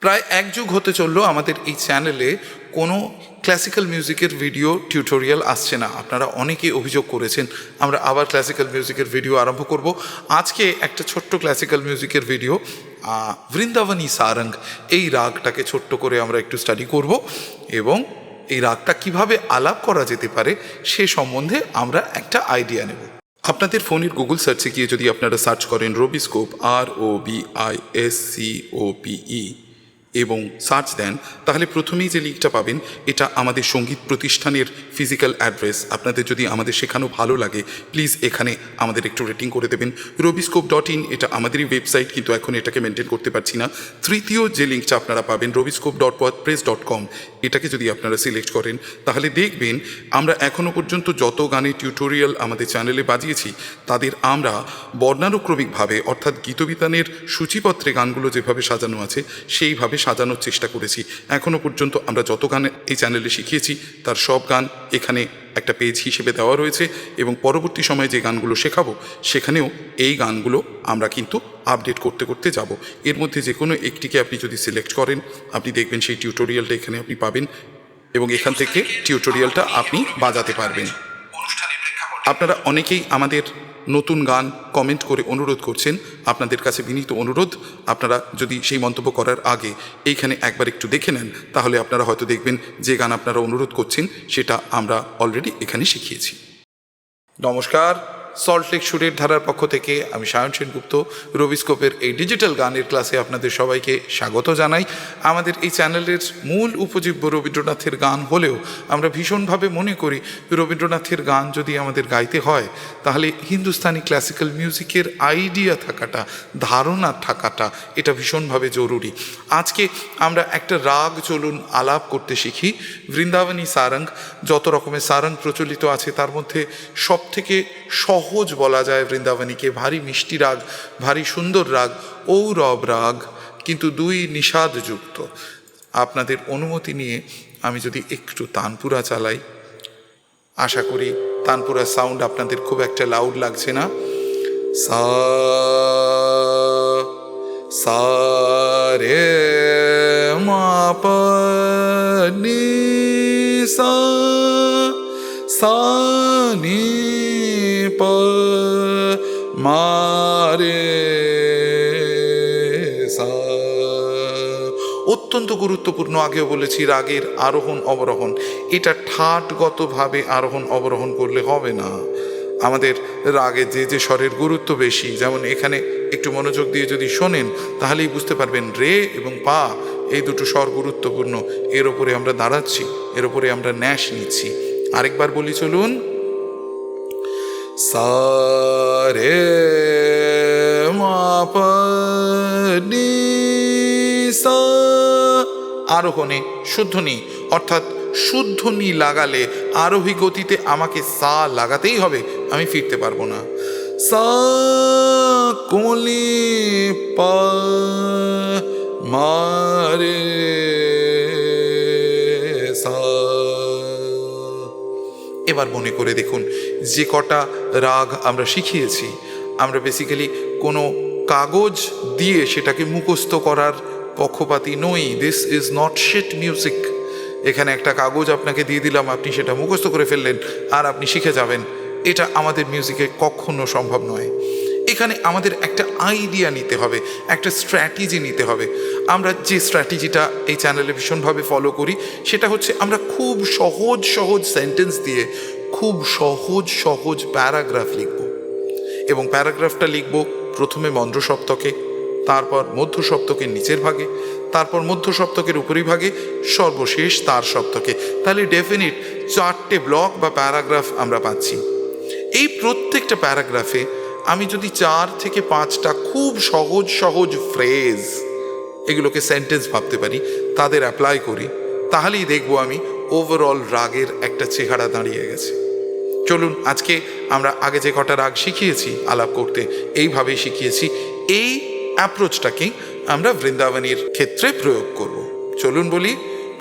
প্রায় এক যুগ হতে চললো আমাদের এই চ্যানেলে কোনো ক্লাসিক্যাল মিউজিকের ভিডিও টিউটোরিয়াল আসছে না। আপনারা অনেকেই অভিযোগ করেছেন আমরা আবার ক্লাসিক্যাল মিউজিকের ভিডিও আরম্ভ করব। আজকে একটা ছোট্ট ক্লাসিক্যাল মিউজিকের ভিডিও, বৃন্দাবনী সারঙ্গ, এই রাগটাকে ছোট্ট করে আমরা একটু স্টাডি করব এবং এই রাগটা কিভাবে আলাপ করা যেতে পারে সে সম্বন্ধে আমরা একটা আইডিয়া নেব। আপনাদের ফোনের গুগল সার্চে গিয়ে যদি আপনারা সার্চ করেন রবিস্কোপ, ROBISCOPE এবং সার্চ দেন, তাহলে প্রথমেই যে লিঙ্কটা পাবেন এটা আমাদের সঙ্গীত প্রতিষ্ঠানের ফিজিক্যাল অ্যাড্রেস। আপনাদের যদি আমাদের শেখানো ভালো লাগে প্লিজ এখানে আমাদের একটু রেটিং করে দেবেন। robiscope.in এটা আমাদেরই ওয়েবসাইট, কিন্তু এখন এটাকে মেনটেন করতে পারছি না। তৃতীয় যে লিঙ্কটা আপনারা পাবেন robiscope.wordpress.com, এটাকে যদি আপনারা সিলেক্ট করেন তাহলে দেখবেন আমরা এখনও পর্যন্ত যত গানের টিউটোরিয়াল আমাদের চ্যানেলে বাজিয়েছি তাদের আমরা বর্ণানুক্রমিকভাবে, অর্থাৎ গীতবিতানের সূচিপত্রে গানগুলো যেভাবে সাজানো আছে সেইভাবে সাজানোর চেষ্টা করেছি। এখনও পর্যন্ত আমরা যত গান এই চ্যানেলে শিখিয়েছি তার সব গান এখানে একটা পেজ হিসেবে দেওয়া রয়েছে এবং পরবর্তী সময়ে যে গানগুলো শেখাবো সেখানেও এই গানগুলো আমরা কিন্তু আপডেট করতে করতে যাব। এর মধ্যে যে কোনো একটিকে আপনি যদি সিলেক্ট করেন আপনি দেখবেন সেই টিউটোরিয়ালটা এখানে আপনি পাবেন এবং এখান থেকে টিউটোরিয়ালটা আপনি বাজাতে পারবেন। আপনারা অনেকেই আমাদের নতুন গান কমেন্ট করে অনুরোধ করছেন। আপনাদের কাছে বিনীত অনুরোধ, আপনারা যদি সেই মন্তব্য করার আগে এইখানে একবার একটু দেখে নেন তাহলে আপনারা হয়তো দেখবেন যে গান আপনারা অনুরোধ করছেন সেটা আমরা অলরেডি এখানে শিখিয়েছি। নমস্কার, সল্টলেক সুরের ধারার পক্ষ থেকে আমি সায়ন সেনগুপ্ত রবিস্কোপের এই ডিজিটাল গানের ক্লাসে আপনাদের সবাইকে স্বাগত জানাই। আমাদের এই চ্যানেলের মূল উপজীব্য রবীন্দ্রনাথের গান হলেও আমরা ভীষণভাবে মনে করি রবীন্দ্রনাথের গান যদি আমাদের গাইতে হয় তাহলে হিন্দুস্তানি ক্লাসিক্যাল মিউজিকের আইডিয়া থাকাটা, ধারণা থাকাটা এটা ভীষণভাবে জরুরি। আজকে আমরা একটা রাগ চলুন আলাপ করতে শিখি। বৃন্দাবনী সারঙ্গ, যত রকমের সারঙ্গ প্রচলিত আছে তার মধ্যে সবথেকে সহজ বলা যায় বৃন্দাবনীকে। ভারী মিষ্টি রাগ, ভারী সুন্দর রাগ, ঔরব রাগ, কিন্তু দুই নিষাদযুক্ত। আপনাদের অনুমতি নিয়ে আমি যদি একটু তানপুরা চালাই, আশা করি তানপুরা সাউন্ড আপনাদের খুব একটা লাউড লাগছে না। সা সা রে মা পা নি সা, সা নি প মা রে সা। অত্যন্ত গুরুত্বপূর্ণ। আগেও বলেছি রাগের আরোহণ অবরোহণ, এটা ঠাটগতভাবে আরোহণ অবরোহণ করলে হবে না। আমাদের রাগে যে যে স্বরের গুরুত্ব বেশি, যেমন এখানে একটু মনোযোগ দিয়ে যদি শোনেন তাহলেই বুঝতে পারবেন রে এবং পা এই দুটো স্বর গুরুত্বপূর্ণ। এর ওপরে আমরা দাঁড়াচ্ছি, এর ওপরে আমরা ন্যাস নিচ্ছি। আরেকবার বলি চলুন, সা রে মা পা নি সা। আরোহণে শুদ্ধনি, অর্থাৎ শুদ্ধনি লাগালে আরোহী গতিতে আমাকে সা লাগাতেই হবে, আমি ফিরতে পারবো না। সা কোমলি পা মা রে সা। এবার মনে করে দেখুন যে কটা রাগ আমরা শিখিয়েছি, আমরা বেসিক্যালি কোনো কাগজ দিয়ে সেটাকে মুখস্থ করার পক্ষপাতী নই। This is not sheet music. এখানে একটা কাগজ আপনাকে দিয়ে দিলাম, আপনি সেটা মুখস্থ করে ফেললেন আর আপনি শিখে যাবেন, এটা আমাদের মিউজিকে কখনো সম্ভব নয়। এখানে আমাদের একটা আইডিয়া নিতে হবে, একটা স্ট্র্যাটেজি নিতে হবে। আমরা যে স্ট্র্যাটেজিটা এই চ্যানেলে ভীষণভাবে ফলো করি সেটা হচ্ছে আমরা খুব সহজ সহজ সেন্টেন্স দিয়ে খুব সহজ সহজ প্যারাগ্রাফ লিখব এবং প্যারাগ্রাফটা লিখব প্রথমে মন্দ্র সপ্তকে, তারপর মধ্য সপ্তকের নিচের ভাগে, তারপর মধ্য সপ্তকের উপরিভাগে, সর্বশেষ তার সপ্তকে। তাহলে ডেফিনিট 4টে ব্লক বা প্যারাগ্রাফ আমরা পাচ্ছি। এই প্রত্যেকটা প্যারাগ্রাফে আমি যদি 4 থেকে 5টা খুব সহজ সহজ ফ্রেজ, এগুলোকে সেন্টেন্স ভাবতে পারি, তাদের অ্যাপ্লাই করি, তাহলেই দেখব আমি ওভারঅল রাগের একটা চেহারা দাঁড়িয়ে গেছে। চলুন আজকে আমরা আগে যে কটা রাগ শিখিয়েছি আলাপ করতে, এইভাবেই শিখিয়েছি, এই অ্যাপ্রোচটাকে আমরা বৃন্দাবনীর ক্ষেত্রে প্রয়োগ করব। চলুন বলি,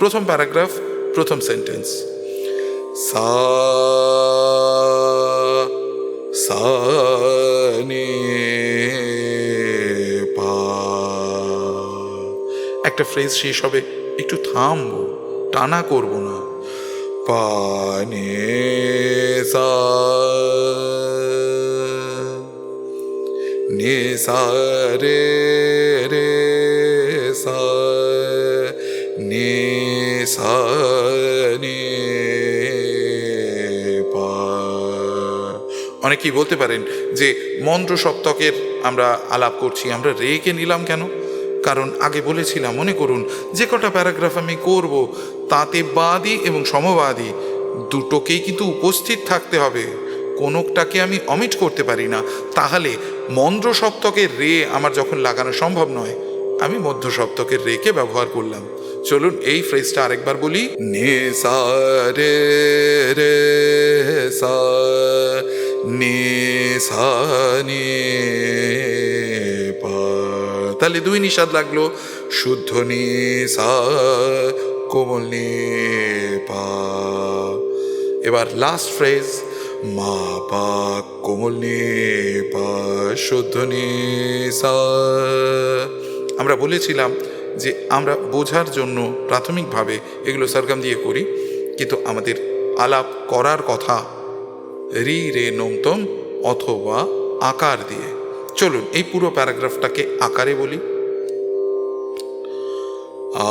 প্রথম প্যারাগ্রাফ, প্রথম সেন্টেন্স। সা সা নি পা। একটা ফ্রেজ শেষ হবে একটু থামবো, টানা করব না। পানে সা নে সা রে রে সা নে সা নে পা। অনেকেই বলতে পারেন যে মন্ত্র সপ্তকের আমরা আলাপ করছি, আমরা রেকে নিলাম কেন? কারণ আগে বলেছিলাম, মনে করুন যে কটা প্যারাগ্রাফ আমি করব তাতে বাদী এবং সমবাদী দুটোকেই কিন্তু উপস্থিত থাকতে হবে, কোনোটাকে আমি অমিট করতে পারি না। তাহলে মন্দ্র সপ্তকের রে আমার যখন লাগানো সম্ভব নয়, আমি মধ্য সপ্তকের রেকে ব্যবহার করলাম। চলুন এই ফ্রেজটা আরেকবার বলি। নে সা রে রে সা নে সা নে পা। তাহলে দুই নিষাদ লাগলো, শুদ্ধ নে সা কোমল নে পা। এবার লাস্ট ফ্রেজ মা পা কোমল নে পা শুদ্ধ নে সা। আমরা বলেছিলাম যে আমরা বোঝার জন্য প্রাথমিকভাবে এগুলো সরগম দিয়ে করি, কিন্তু আমাদের আলাপ করার কথা রি রে নোমতম অথবা আকার দিয়ে। চলুন এই পুরো প্যারাগ্রাফটাকে আকারে বলি। আ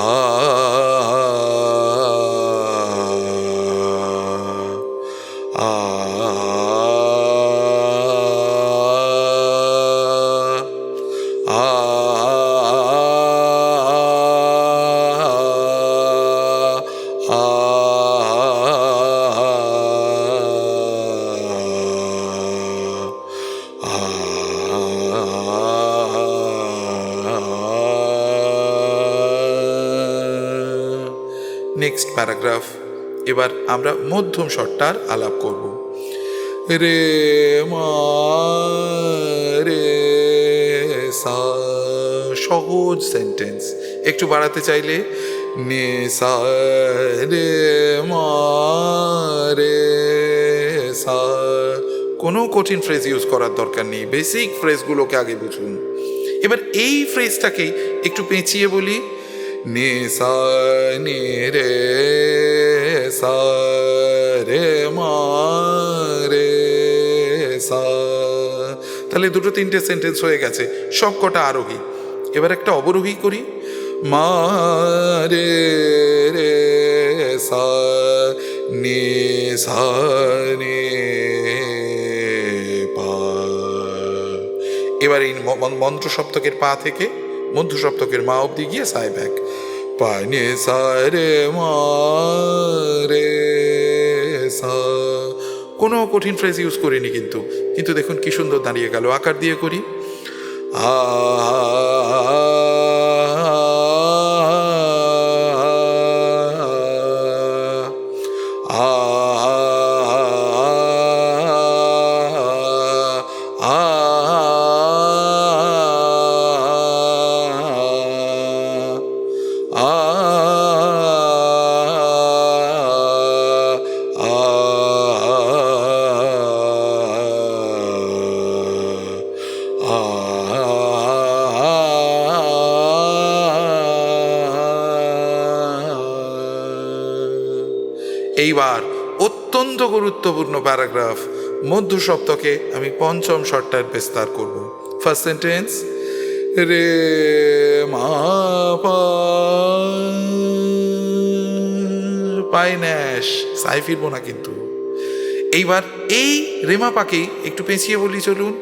আ আ নেক্সট প্যারাগ্রাফ। এবার আমরা মধ্যম স্বরটার আলাপ করব। রে মা রে সা, সহজ সেন্টেন্স। একটু বাড়াতে চাইলে নে সা রে মা রে সা। কোনো কঠিন ফ্রেজ ইউজ করার দরকার নেই, বেসিক ফ্রেজগুলোকে আগে বুঝুন। এবার এই ফ্রেজটাকেই একটু পেঁচিয়ে বলি। নে সা নে রে সা রে মা রে সা। তাহলে দুটো তিনটে সেন্টেন্স হয়ে গেছে, সব কটা আরোহী। এবার একটা অবরোহী করি। মা রে রে সা নে সা নে পা। এবার এই মন্ত্র সপ্তকের পা থেকে মধ্য সপ্তকের মা অবধি গিয়ে সায় ব্যাক। পা নে সা রে মা রে সা। কোনো কঠিন ফ্রেজ ইউজ করিনি কিন্তু, কিন্তু দেখুন কি সুন্দর দাঁড়িয়ে গেল। আকার দিয়ে করি। আ এইবার অত্যন্ত গুরুত্বপূর্ণ প্যারাগ্রাফ, মধ্য সপ্তকে আমি পঞ্চম স্বরটার বিস্তার করব। ফার্স্ট সেন্টেন্স রে মা পা, পাই ন্যাস, সাই ফিরবো না কিন্তু। এইবার এই রেমা পাকেই একটু পেঁচিয়ে বলি, চলুন।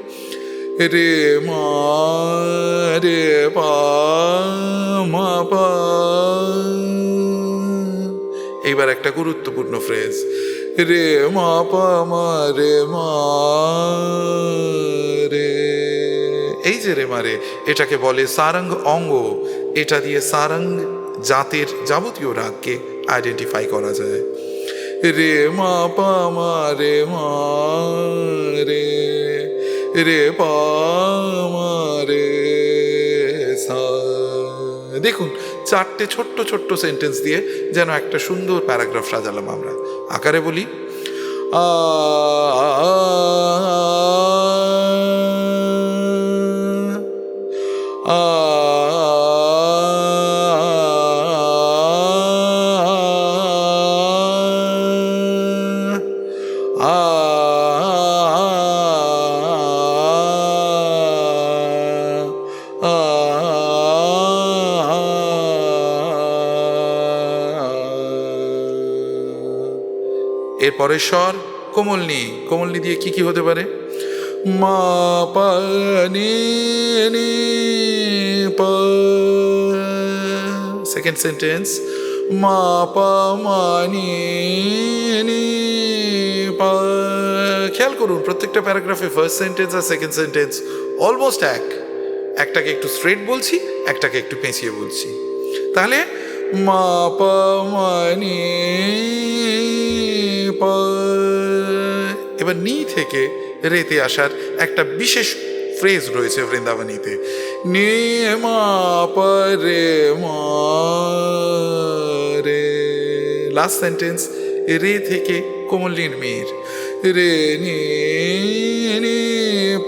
রে মা রে পা মা পা। এইবার একটা গুরুত্বপূর্ণ ফ্রেজ, রে মা পা মা রে মা রে। এই যে রে মা রে, এটাকে বলে সারঙ্গ অঙ্গ। এটা দিয়ে সারঙ্গ জাতের যাবতীয় রাগকে আইডেন্টিফাই করা যায়। রে মা পা মা রে মা রে রে পা মা রে সা। দেখুন চারটে ছোট্ট ছোট্ট সেন্টেন্স দিয়ে যেন একটা সুন্দর প্যারাগ্রাফ সাজালাম আমরা। আকারে বলি। আ আ এর পরের স্বর কোমলনি। কোমলনি দিয়ে কি কি হতে পারে? মা পা নি নি পা। সেকেন্ড সেন্টেন্স মা পা মা নি নি পা। খেয়াল করুন প্রত্যেকটা প্যারাগ্রাফে ফার্স্ট সেন্টেন্স আর সেকেন্ড সেন্টেন্স অলমোস্ট একটাকে একটু স্ট্রেট বলছি, একটাকে একটু পেঁচিয়ে বলছি। তাহলে মা পা মা নি পা। এবার নি থেকে রেতে আসার একটা বিশেষ ফ্রেজ রয়েছে বৃন্দাবনীতে, নি মা পা রে মা রে। লাস্ট সেন্টেন্স রে থেকে কোমলিনীর মির, রে নি নি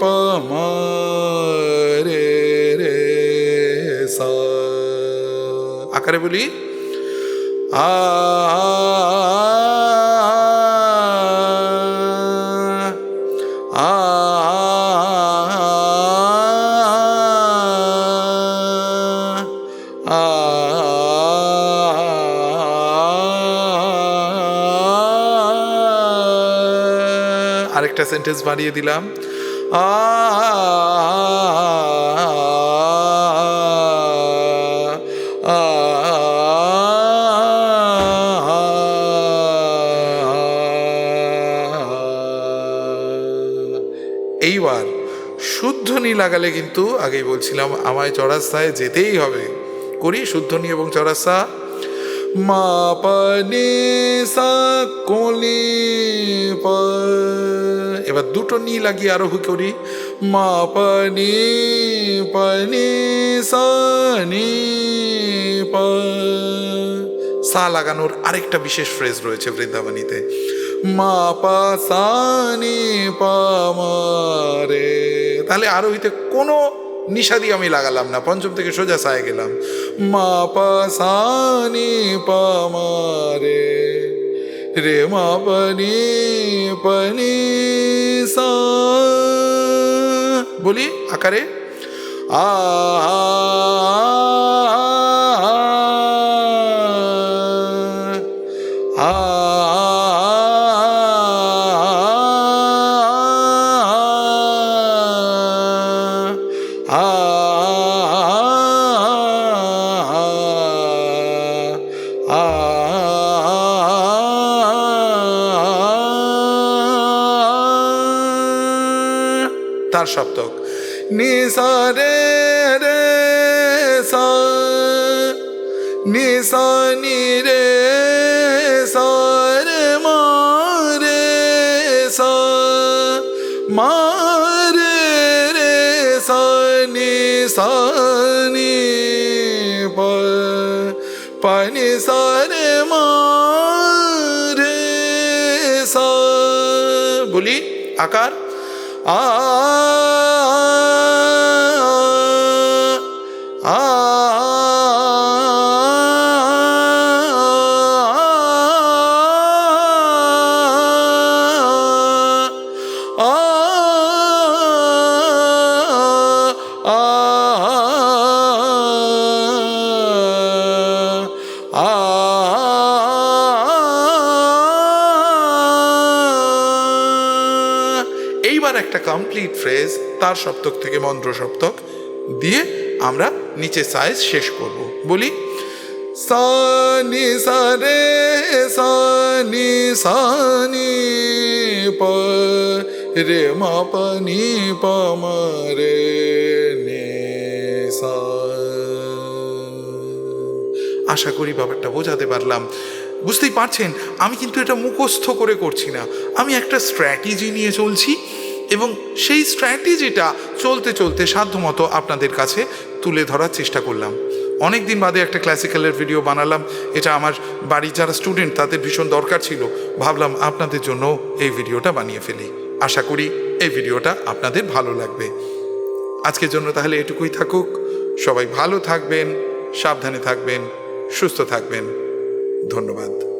পা মা রে রে সা। আকারে বলি আ আরেকটা সেন্টেন্স বাড়িয়ে দিলাম, এইবার শুদ্ধনি লাগালে কিন্তু আগেই বলছিলাম আমায় চড়াস্তায় যেতেই হবে। করি শুদ্ধনি এবং চড়াস্তা। মা পা নি সা কোলি পা। এবার দুটো নি লাগিয়ে আরোহ করি, মা পা নি সা নি পা। সা লাগানোর আরেকটা বিশেষ ফ্রেজ রয়েছে বৃন্দাবনীতে, মা পা সা নি পা মা রে। তাহলে আরোহিতে কোনো নিষাদি আমি লাগালাম না, পঞ্চম থেকে সোজা সায় গেলাম, মা পা সা নি পা মা রে রে মা পা নি সা। বলি আকারে আ তার সপ্তক নি সা রে রে সা নি সা নি রে সা রে মা রে সা মা রে রে সা নি পা পা নি সা রে মা রে সা। বলি আকার আ আ এইবার একটা কমপ্লিট ফ্রেজ তার সপ্তক থেকে মন্ত্র সপ্তক দিয়ে আমরা নিচে সাইজ শেষ করব। বলি সা নি সা রে সা নি পা রে মা পা নি পা মা রে নে সা। আশা করি ব্যাপারটা বোঝাতে পারলাম। বুঝতেই পারছেন আমি কিন্তু এটা মুখস্থ করে করছি না, আমি একটা স্ট্র্যাটেজি নিয়ে চলছি এবং সেই স্ট্র্যাটেজিটা চলতে চলতে সাধ্যমতো আপনাদের কাছে তুলে ধরার চেষ্টা করলাম। অনেক দিন বাদে একটা ক্লাসিক্যালের ভিডিও বানালাম, এটা আমার বাড়ির যারা স্টুডেন্ট তাদের ভীষণ দরকার ছিল, ভাবলাম আপনাদের জন্য এই ভিডিওটা বানিয়ে ফেলি। আশা করি এই ভিডিওটা আপনাদের ভালো লাগবে। আজকের জন্য তাহলে এটুকুই থাকুক। সবাই ভালো থাকবেন, সাবধানে থাকবেন, সুস্থ থাকবেন। ধন্যবাদ।